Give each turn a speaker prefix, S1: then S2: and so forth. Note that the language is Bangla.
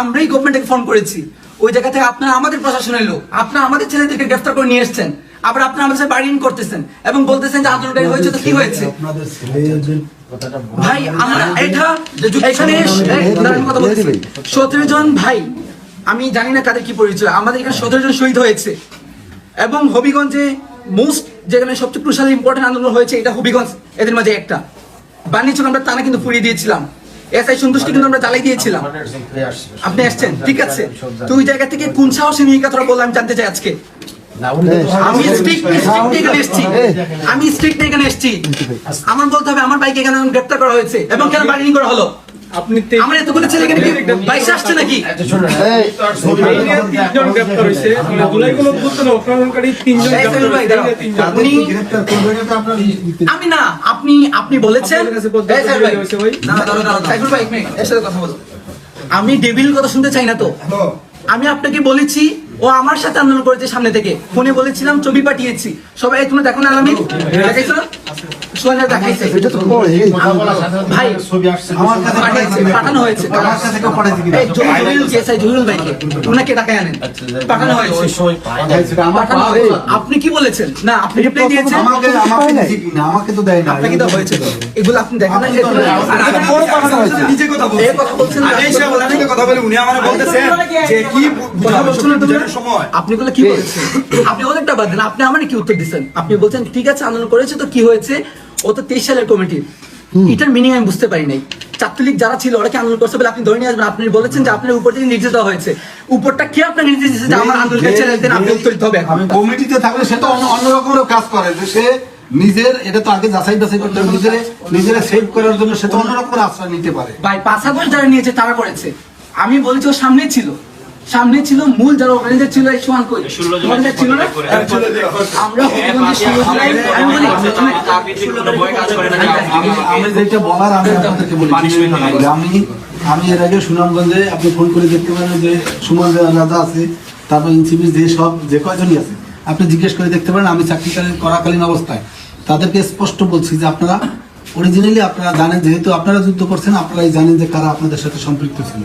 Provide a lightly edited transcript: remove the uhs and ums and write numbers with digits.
S1: আমরাই গভর্নমেন্টকে ফোন করেছি, ওই জায়গা থেকে আপনারা আমাদের প্রশাসনের লোক, আপনারা আমাদের ছেলেদেরকে গ্রেফতার করে নিয়ে এসেছেন, আবার আপনারা আমাদের সাথে বার্গেনিং করতেছেন এবং বলতেছেন যে আন্দোলনকারী হয়েছে তো কি হয়েছে। ভাই আমরা এটা এখানে 17 জন ভাই, আমি জানি না কাদের কি পরিচয়, আমাদের এখানে 17 জন শহীদ হয়েছে এবং হবিগঞ্জে মোস্ট যেখানে সবচেয়ে ক্রুশাল ইম্পর্টেন্ট আন্দোলন হয়েছে এটা হবিগঞ্জ, এদের মাঝে একটা বাণিজ্য আমরা টানা কিন্তু পুড়িয়ে দিয়েছিলাম, এসআই সন্তুষ্টি কিন্তু আমরা জ্বালাই দিয়েছিলাম। আপনি আসছেন ঠিক আছে, তো ওই জায়গা থেকে কোন সাহসে নিয়ে কথাটা বললাম জানতে চাই আজকে। আমি স্ট্রিক্ট এখানে এসেছি, আমার বলতে হবে আমার বাইকে কেন গ্রেফতার করা হয়েছে এবং কেন বার্গেনিং করা হলো। আমার এতগুলো ছেলে এখানে বাইশে আসছে নাকি? আমি না, আপনি বলেছেন আমি ডেভিল কথা শুনতে চাই না তো। আমি আপনাকে বলেছি ও আমার সাথে আন্দোলন করেছে, সামনে থেকে ফোনে বলেছিলাম, ছবি পাঠিয়েছি, সবাই তোমরা দেখো না, আমি দেখাইছো না ভাই পাঠানো হয়েছে, ওনাকে টাকায় আনেন, পাঠানো হয়েছে। আপনি কি বলেছেন না, আপনি রিপ্লাই দিয়েছেন,
S2: আমাকে তো দেয় না,
S1: আপনাকে তো হয়েছে, এগুলো আপনি দেখেন না, নিজে কথা বলছেন,
S3: কথা বলে উনি আমারে বলতেছেন যে কি
S1: কথা বলছেন সময় আপনি গুলো কি বলেছেন, আপনি ওদেরটা বাদ দেন, আপনি আমার কি উত্তর দিচ্ছেন, আপনি বলছেন ঠিক আছে আন্দোলন করেছে তো কি হয়েছে, ও তো 23 সালের কমিটি, এটার মিনিং আমি বুঝতে পারি নাই। ছাত্রলীগ যারা ছিল ওরা কি আন্দোলন করছে বলে আপনি ধরে নিয়ে আসবেন? আপনি বলেছেন যে আপনার উপর থেকে নির্দেশ দেওয়া হয়েছে, উপরটা কি আপনাকে নির্দেশ দিয়েছে যে আমার আন্দোলনকে ছেড়ে দেন, আপনি উত্তর দিতে হবে।
S2: আমি কমিটিতে থাকলে সে তো অন্য রকমের কাজ করে, যে সে নিজের এটা তো আগে যাচাই বাছাই করতে হবে, নিজের সেভ করার জন্য সে তো অন্য রকমের আশ্রয় নিতে পারে।
S1: ভাই 5 আগস্ট যারা নিয়েছে তারা করেছে, আমি বলেছি ও সামনে ছিল মূল যারা অর্গানাইজার ছিল, এই সোয়ান কই তোমাদের ছিল না, আমরা হবিগঞ্জে 16 জুলাই আমি বলি
S2: আমি যেটা বলার আমি আপনাদেরকে বলি, আমি এর আগে সুনামগঞ্জে আপনি ফোন করে দেখতে পারেন যে সুমন রাজা আছে, তারপর ইনসিবিস যে কয়জনই আছে আপনি জিজ্ঞেস করে দেখতে পারেন। আমি চাকরি করাকালীন অবস্থায় তাদেরকে স্পষ্ট বলছি যে আপনারা অরিজিনালি আপনারা জানেন, যেহেতু আপনারা যুদ্ধ করছেন আপনারাই জানেন যে কারা আপনাদের সাথে সম্পৃক্ত ছিল।